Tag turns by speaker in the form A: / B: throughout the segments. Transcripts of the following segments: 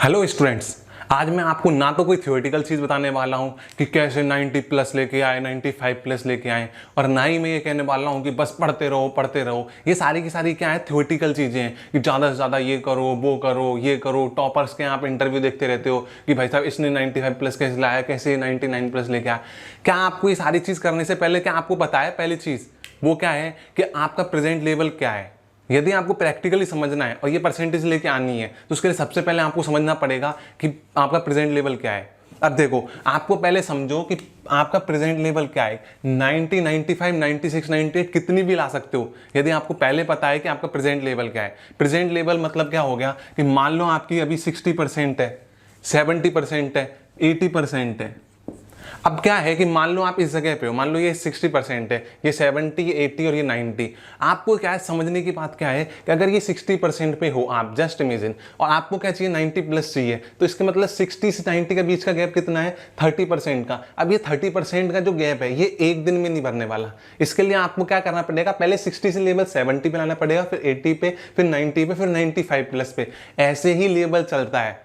A: Hello students, आज मैं आपको ना तो कोई थ्योरेटिकल चीज़ बताने वाला हूँ कि कैसे 90 प्लस लेके आए, 95 प्लस लेके आए, और ना ही मैं ये कहने वाला हूँ कि बस पढ़ते रहो पढ़ते रहो। ये सारी की सारी क्या है, थ्योरेटिकल चीज़ें हैं कि ज़्यादा से ज़्यादा ये करो वो करो ये करो। टॉपर्स के आप इंटरव्यू देखते रहते हो कि भाई साहब इसने 95 प्लस कैसे लाया, कैसे 99 प्लस लेके आया। क्या आपको ये सारी चीज़ करने से पहले क्या आपको पता है? पहली चीज़ वो क्या है कि आपका प्रेजेंट लेवल क्या है। यदि आपको प्रैक्टिकली समझना है और ये परसेंटेज लेके आनी है तो उसके लिए सबसे पहले आपको समझना पड़ेगा कि आपका प्रेजेंट लेवल क्या है। अब देखो, आपको पहले समझो कि आपका प्रेजेंट लेवल क्या है। 90, 95, 96, 98 कितनी भी ला सकते हो यदि आपको पहले पता है कि आपका प्रेजेंट लेवल क्या है। प्रेजेंट लेवल मतलब क्या हो गया कि मान लो आपकी अभी 60% है, 70% है, 80% है। अब क्या है कि मान लो आप इस जगह पे हो, मान लो ये 60% है, ये 70, ये 80 और ये 90। आपको क्या है, समझने की बात क्या है कि अगर ये 60% पे हो आप, जस्ट इमेजिन, और आपको क्या चाहिए 90 प्लस चाहिए, तो इसका मतलब 60 से 90 के बीच का गैप कितना है? 30% का। अब ये 30% का जो गैप है ये एक दिन में नहीं भरने वाला। इसके लिए आपको क्या करना पड़ेगा, पहले 60 से लेवल 70 पे लाना पड़ेगा, फिर 80 पे, फिर 90 पे, फिर 95 प्लस पे। ऐसे ही लेवल चलता है,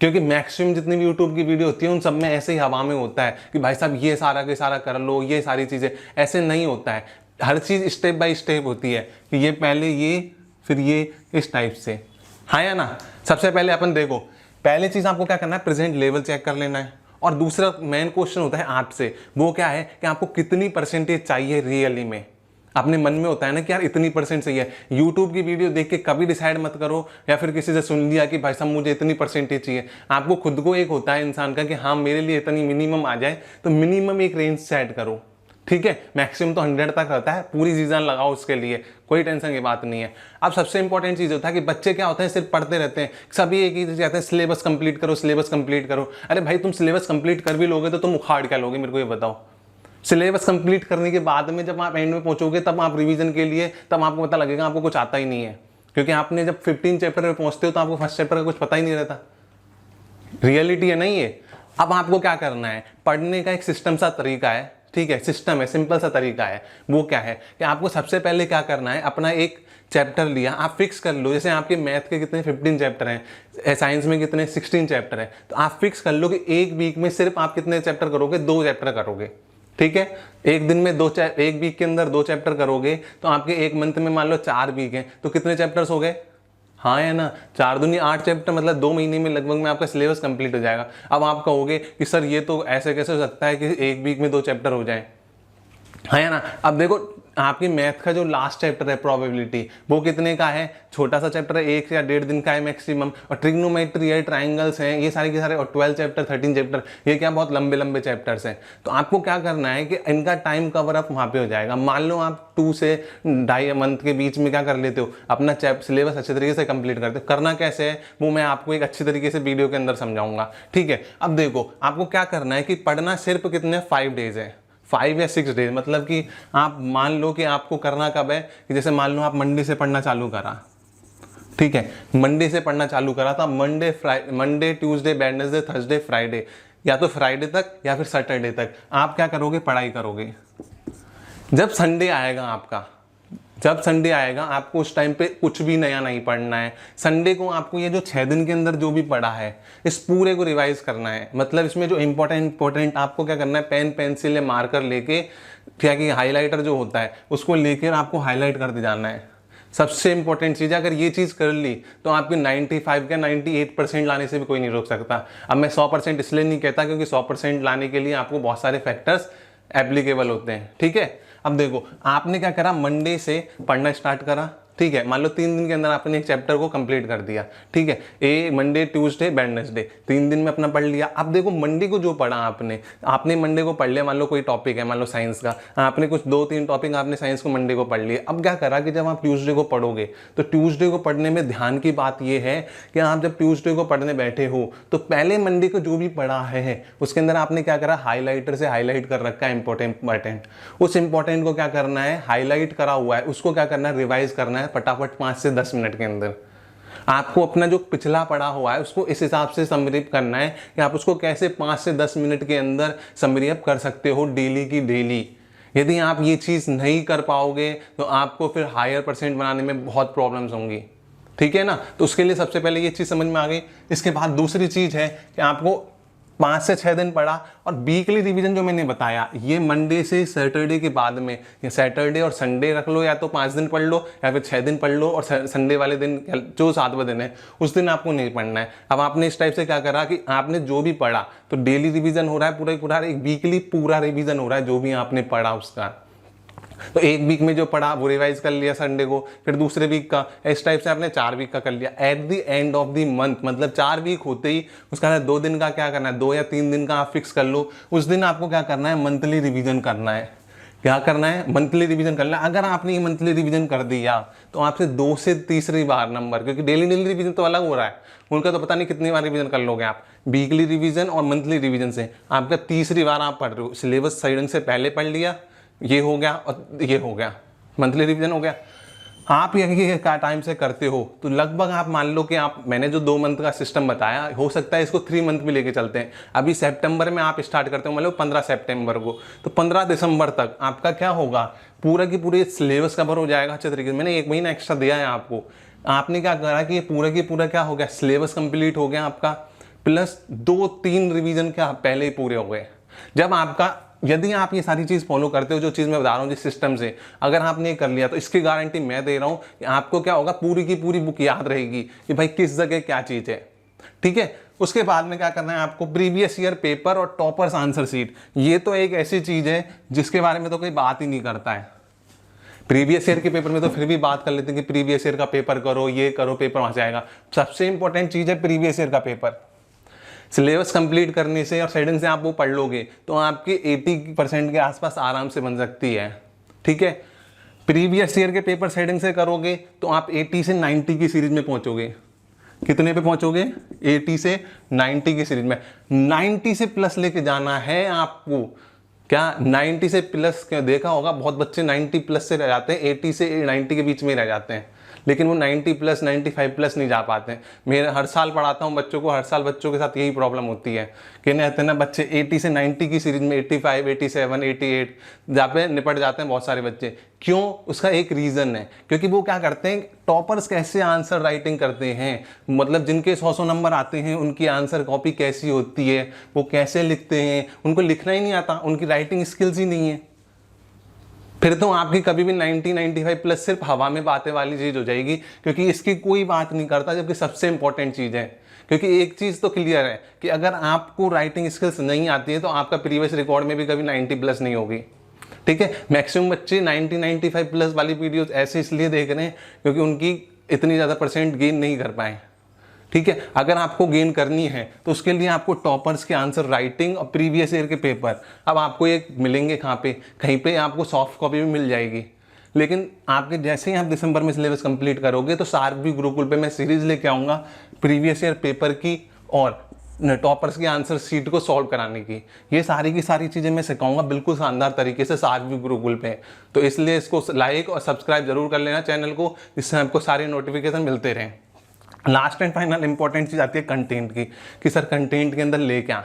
A: क्योंकि मैक्सिमम जितनी भी यूट्यूब की वीडियो होती है उन सब में ऐसे ही हवा में होता है कि भाई साहब ये सारा के सारा कर लो, ये सारी चीज़ें। ऐसे नहीं होता है, हर चीज़ स्टेप बाय स्टेप होती है कि ये पहले ये फिर ये, इस टाइप से। हाँ या ना? सबसे पहले अपन देखो, पहले चीज़ आपको क्या करना है, प्रेजेंट लेवल चेक कर लेना है। और दूसरा मेन क्वेश्चन होता है आपसे, वो क्या है कि आपको कितनी परसेंटेज चाहिए रियली में। अपने मन में होता है ना कि यार इतनी परसेंट सही है। यूट्यूब की वीडियो देख के कभी डिसाइड मत करो या फिर किसी से सुन लिया कि भाई साहब मुझे इतनी परसेंटेज चाहिए। आपको खुद को एक होता है इंसान का कि हाँ मेरे लिए इतनी मिनिमम आ जाए, तो मिनिमम एक रेंज सेट करो। ठीक है, मैक्सिमम तो 100 तक रहता है, पूरी सीजन लगाओ उसके लिए, कोई टेंशन की बात नहीं है। अब सबसे इंपॉर्टेंट चीज़ होता है कि बच्चे क्या होते हैं, सिर्फ पढ़ते रहते हैं, सभी एक ही चीज़ कहते हैं सिलेबस कंप्लीट करो, सिलेबस कंप्लीट करो। अरे भाई, तुम सिलेबस कंप्लीट कर भी लोगे तो तुम उखाड़ क्या लोगे, मेरे को ये बताओ। सिलेबस कंप्लीट करने के बाद में जब आप एंड में पहुंचोगे तब आप रिवीजन के लिए, तब आपको पता लगेगा आपको कुछ आता ही नहीं है। क्योंकि आपने जब 15 चैप्टर में पहुंचते हो तो आपको फर्स्ट चैप्टर का कुछ पता ही नहीं रहता। रियलिटी है नहीं ये। अब आपको क्या करना है, पढ़ने का एक सिस्टम सा तरीका है, ठीक है, सिस्टम है, सिंपल सा तरीका है। वो क्या है कि आपको सबसे पहले क्या करना है, अपना एक चैप्टर लिया, आप फिक्स कर लो। जैसे आपके मैथ के कितने 15 चैप्टर हैं, साइंस में कितने 16 चैप्टर हैं, तो आप फिक्स कर लो कि एक वीक में सिर्फ आप कितने चैप्टर करोगे, 2 चैप्टर करोगे। ठीक है, एक दिन में एक वीक के अंदर 2 चैप्टर करोगे तो आपके एक मंथ में मान लो 4 वीक हैं, तो कितने चैप्टर्स हो गए? हाँ है ना, 4 दूनी 8 चैप्टर, मतलब 2 महीने में लगभग में आपका सिलेबस कंप्लीट हो जाएगा। अब आप कहोगे कि सर ये तो ऐसे कैसे हो सकता है कि एक वीक में 2 चैप्टर हो जाए। है ना? अब देखो, आपकी मैथ का जो लास्ट चैप्टर है प्रोबेबिलिटी, वो कितने का है? छोटा सा चैप्टर है, 1 या 1.5 दिन का है मैक्सिमम। और ट्रिग्नोमेट्री है, ट्राइंगल्स हैं, ये सारे के सारे, और 12 चैप्टर, 13 चैप्टर, ये क्या बहुत लंबे लंबे चैप्टर्स हैं। तो आपको क्या करना है कि इनका टाइम कवर अप वहाँ पे हो जाएगा। मान लो आप 2 से 2.5 मंथ के बीच में क्या कर लेते हो, अपना सिलेबस अच्छे तरीके से कंप्लीट करते हो। करना कैसे है वो मैं आपको एक अच्छी तरीके से वीडियो के अंदर समझाऊंगा। ठीक है, अब देखो, आपको क्या करना है कि पढ़ना सिर्फ कितने 5 डेज है, 5 या 6 डेज। मतलब कि आप मान लो कि आपको करना कब है कि जैसे मान लो आप मंडे से पढ़ना चालू करा, ठीक है, मंडे से पढ़ना चालू करा था, Monday Tuesday Wednesday Thursday Friday, या तो फ्राइडे तक या फिर सैटरडे तक आप क्या करोगे, पढ़ाई करोगे। जब संडे आएगा आपका, जब संडे आएगा आपको उस टाइम पे कुछ भी नया नहीं पढ़ना है। संडे को आपको ये जो 6 दिन के अंदर जो भी पढ़ा है इस पूरे को रिवाइज करना है। मतलब इसमें जो इंपॉर्टेंट आपको क्या करना है, पेन पेंसिल या मार्कर लेके, क्या कि हाईलाइटर जो होता है उसको लेकर आपको हाईलाइट करते जाना है। सबसे इंपॉर्टेंट चीज़ है, अगर ये चीज़ कर ली तो आपकी 95 का 98% लाने से भी कोई नहीं रोक सकता। अब मैं 100% इसलिए नहीं कहता क्योंकि 100% लाने के लिए आपको बहुत सारे फैक्टर्स एप्लीकेबल होते हैं। ठीक है, अब देखो, आपने क्या करा, मंडे से पढ़ना स्टार्ट करा। ठीक है, मान लो 3 दिन के अंदर आपने एक चैप्टर को कंप्लीट कर दिया। ठीक है, मंडे ट्यूसडे वेडनेसडे 3 दिन में अपना पढ़ लिया। अब देखो, मंडे को जो पढ़ा आपने मंडे को पढ़ लिया। मान लो कोई टॉपिक है, मान लो साइंस का, आपने कुछ 2-3 टॉपिक आपने साइंस को मंडे को पढ़ लिया। अब क्या करा कि जब आप ट्यूसडे को पढ़ोगे तो ट्यूसडे को पढ़ने में ध्यान की बात यह है कि आप जब ट्यूसडे को पढ़ने बैठे हो तो पहले मंडे को जो भी पढ़ा है उसके अंदर आपने क्या करा, हाईलाइटर से हाईलाइट कर रखा है इंपॉर्टेंट। उस इंपॉर्टेंट को क्या करना है, हाईलाइट करा हुआ है उसको क्या करना है, रिवाइज करना है फटाफट 5 से 10 मिनट के अंदर। आपको अपना जो पिछला पढ़ा हुआ है उसको इस हिसाब से समरी करना है कि आप उसको कैसे 5 से 10 मिनट के अंदर समरी अप कर सकते हो डेली की डेली। यदि आप ये चीज़ नहीं कर पाओगे तो आपको फिर हायर परसेंट बनाने में बहुत प्रॉब्लम्स होंगी। ठीक है ना। तो उसके लिए सबसे पहले ये चीज़ समझ में आ गई। इसके बाद दूसरी चीज़ है कि आपको 5 से 6 दिन पढ़ा, और वीकली रिवीजन जो मैंने बताया ये मंडे से सैटरडे के बाद में, या सैटरडे और संडे रख लो, या तो 5 दिन पढ़ लो या फिर 6 दिन पढ़ लो, और संडे वाले दिन जो 7वां दिन है उस दिन आपको नहीं पढ़ना है। अब आपने इस टाइप से क्या करा कि आपने जो भी पढ़ा तो डेली रिवीजन हो रहा है, पूरा एक वीकली पूरा रिवीजन हो रहा है जो भी आपने पढ़ा उसका। तो एक वीक में जो पढ़ा वो रिवाइज कर लिया संडे को, फिर दूसरे वीक का, इस टाइप से आपने 4 वीक का कर लिया। At the end of the month, मतलब 4 वीक होते ही उसका 2 दिन का क्या करना है, 2 या 3 दिन का आप फिक्स कर लो। उस दिन आपको क्या करना है, मंथली रिवीजन करना है। क्या करना है, मंथली रिवीजन करना है। अगर आपने ये मंथली रिवीजन कर दिया तो आपसे 2 से तीसरी बार नंबर, क्योंकि डेली रिवीजन तो अलग हो रहा है, उनका तो पता नहीं कितनी बार रिवीजन कर लोगे आप। वीकली रिवीजन और मंथली रिवीजन से आपका तीसरी बार आप पढ़ रहे हो। सिलेबस साइडिंग से पहले पढ़ लिया, ये हो गया और ये हो गया, मंथली रिवीजन हो गया। आप ये टाइम से करते हो तो लगभग आप मान लो कि आप, मैंने जो 2 मंथ का सिस्टम बताया, हो सकता है इसको 3 मंथ में लेके चलते हैं। अभी सितंबर में आप स्टार्ट करते हो, मान लो 15 सितंबर को, तो 15 दिसंबर तक आपका क्या होगा, पूरा की पूरे सिलेबस कवर हो जाएगा अच्छे तरीके से। मैंने 1 महीना एक्स्ट्रा दिया है आपको। आपने क्या करा कि ये पूरा क्या हो गया, सिलेबस कंप्लीट हो गया आपका, प्लस 2-3 रिवीजन क्या पहले ही पूरे हो गए। जब आपका, यदि आप ये सारी चीज़ फॉलो करते हो, जो चीज़ मैं बता रहा हूँ जिस सिस्टम से, अगर आपने कर लिया तो इसकी गारंटी मैं दे रहा हूँ कि आपको क्या होगा, पूरी की पूरी बुक याद रहेगी कि भाई किस जगह क्या चीज़ है। ठीक है। उसके बाद में क्या करना है आपको, प्रीवियस ईयर पेपर और टॉपर्स आंसर शीट। ये तो एक ऐसी चीज़ है जिसके बारे में तो कोई बात ही नहीं करता है। प्रीवियस ईयर के पेपर में तो फिर भी बात कर लेते हैं कि प्रीवियस ईयर का पेपर करो, ये करो, पेपर वहाँ से आएगा। सबसे इंपॉर्टेंट चीज़ है प्रीवियस ईयर का पेपर। सिलेबस कंप्लीट करने से और साइडिंग से आप वो पढ़ लोगे तो आपकी 80% के आसपास आराम से बन सकती है। ठीक है। प्रीवियस ईयर के पेपर साइडिंग से करोगे तो आप 80 से 90 की सीरीज में पहुंचोगे। कितने पे पहुंचोगे, 80 से 90 की सीरीज में। 90 से प्लस लेके जाना है आपको। क्या 90 से प्लस, क्या देखा होगा बहुत बच्चे 90 प्लस से रह जाते हैं, 80 से 90 के बीच में रह जाते हैं, लेकिन वो 90 प्लस 95 प्लस नहीं जा पाते। मैं हर साल पढ़ाता हूँ बच्चों को, हर साल बच्चों के साथ यही प्रॉब्लम होती है कि कहते हैं ना बच्चे 80 से 90 की सीरीज में 85, 87, 88 जहाँ पे निपट जाते हैं बहुत सारे बच्चे। क्यों, उसका एक रीज़न है, क्योंकि वो क्या करते हैं, टॉपर्स कैसे आंसर राइटिंग करते हैं, मतलब जिनके 100 नंबर आते हैं उनकी आंसर कॉपी कैसी होती है, वो कैसे लिखते हैं, उनको लिखना ही नहीं आता, उनकी राइटिंग स्किल्स ही नहीं है। फिर तो आपकी कभी भी 90-95 प्लस सिर्फ हवा में बातें वाली चीज़ हो जाएगी, क्योंकि इसकी कोई बात नहीं करता, जबकि सबसे इंपॉर्टेंट चीज़ है। क्योंकि एक चीज़ तो क्लियर है कि अगर आपको राइटिंग स्किल्स नहीं आती है तो आपका प्रीवियस रिकॉर्ड में भी कभी 90 प्लस नहीं होगी। ठीक है। मैक्सिमम बच्चे 90-95 प्लस वाली वीडियोस ऐसे इसलिए देख रहे हैं क्योंकि उनकी इतनी ज़्यादा परसेंट गेन नहीं कर पाए। ठीक है। अगर आपको गेन करनी है तो उसके लिए आपको टॉपर्स के आंसर राइटिंग और प्रीवियस ईयर के पेपर, अब आपको ये मिलेंगे कहाँ पे, कहीं पे आपको सॉफ्ट कॉपी भी मिल जाएगी। लेकिन आपके जैसे ही आप दिसंबर में सिलेबस कंप्लीट करोगे तो सारवी गुरुकुल पे मैं सीरीज लेके आऊँगा प्रीवियस ईयर पेपर की और टॉपर्स की आंसर शीट को सॉल्व कराने की। ये सारी की सारी चीज़ें मैं सिखाऊंगा बिल्कुल शानदार तरीके से सारवी गुरुकुल पे। तो इसलिए इसको लाइक और सब्सक्राइब जरूर कर लेना चैनल को, जिससे आपको सारे नोटिफिकेशन मिलते रहें। लास्ट एंड फाइनल इंपॉर्टेंट चीज़ आती है कंटेंट की, कि सर कंटेंट के अंदर ले क्या,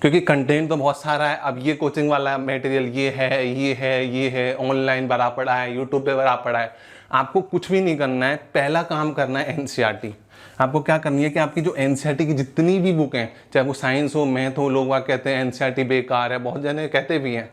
A: क्योंकि कंटेंट तो बहुत सारा है। अब ये कोचिंग वाला मटेरियल ये है, ऑनलाइन भरा पड़ा है, यूट्यूब पे भरा पड़ा है। आपको कुछ भी नहीं करना है, पहला काम करना है एनसीईआरटी। आपको क्या करनी है कि आपकी जो एनसीईआरटी की जितनी भी बुक हैं, चाहे वो साइंस हो, मैथ हो, लोग वहाँ कहते हैं एनसीईआरटी बेकार है, बहुत जने कहते भी हैं।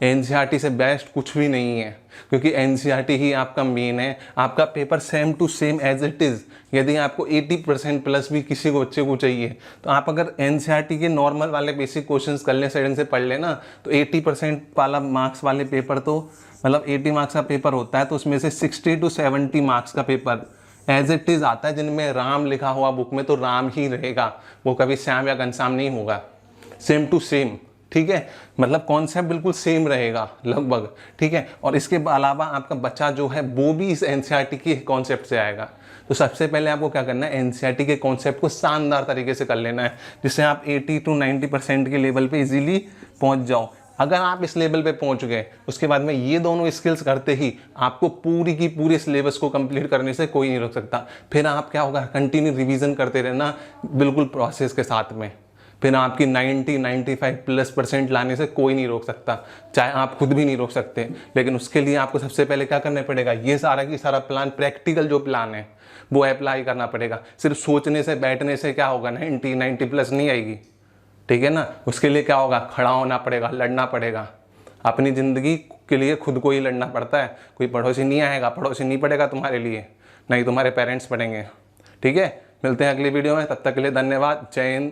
A: एनसीईआरटी से बेस्ट कुछ भी नहीं है, क्योंकि एनसीईआरटी ही आपका मेन है। आपका paper same to same as it is. यदि आपको 80% प्लस भी किसी को बच्चे को चाहिए तो आप अगर एनसीईआरटी के नॉर्मल वाले बेसिक क्वेश्चंस कर लें, साइड से पढ़ लेना, तो 80% वाला मार्क्स वाले पेपर, तो मतलब 80 मार्क्स का पेपर होता है तो उसमें से 60 to 70 मार्क्स का पेपर एज इट इज़ आता है, जिनमें राम लिखा हुआ बुक में तो राम ही रहेगा, वो कभी श्याम या घनश्याम नहीं होगा। Same to same. ठीक है। मतलब कॉन्सेप्ट बिल्कुल सेम रहेगा लगभग। ठीक है। और इसके अलावा आपका बच्चा जो है वो भी इस एनसीईआरटी के कॉन्सेप्ट से आएगा। तो सबसे पहले आपको क्या करना है, एनसीईआरटी के कॉन्सेप्ट को शानदार तरीके से कर लेना है, जिससे आप 80 to 90% के लेवल पे इजीली पहुंच जाओ। अगर आप इस लेवल पे पहुंच गए, उसके बाद में ये दोनों स्किल्स करते ही आपको पूरी की पूरी सिलेबस को कंप्लीट करने से कोई नहीं रोक सकता। फिर आप क्या होगा, कंटिन्यू रिवीजन करते रहना बिल्कुल प्रोसेस के साथ में। फिर आपकी 90-95+ % लाने से कोई नहीं रोक सकता, चाहे आप खुद भी नहीं रोक सकते। लेकिन उसके लिए आपको सबसे पहले क्या करना पड़ेगा, ये सारा की सारा प्लान, प्रैक्टिकल जो प्लान है वो अप्लाई करना पड़ेगा। सिर्फ सोचने से बैठने से क्या होगा, 90 प्लस नहीं आएगी, ठीक है ना। उसके लिए क्या होगा, खड़ा होना पड़ेगा, लड़ना पड़ेगा। अपनी ज़िंदगी के लिए खुद को ही लड़ना पड़ता है। कोई पड़ोसी नहीं आएगा, पड़ोसी नहीं पड़ेगा तुम्हारे लिए, नहीं तुम्हारे पेरेंट्स पढ़ेंगे। ठीक है, मिलते हैं अगली वीडियो में, तब तक के लिए धन्यवाद। जय हिंद।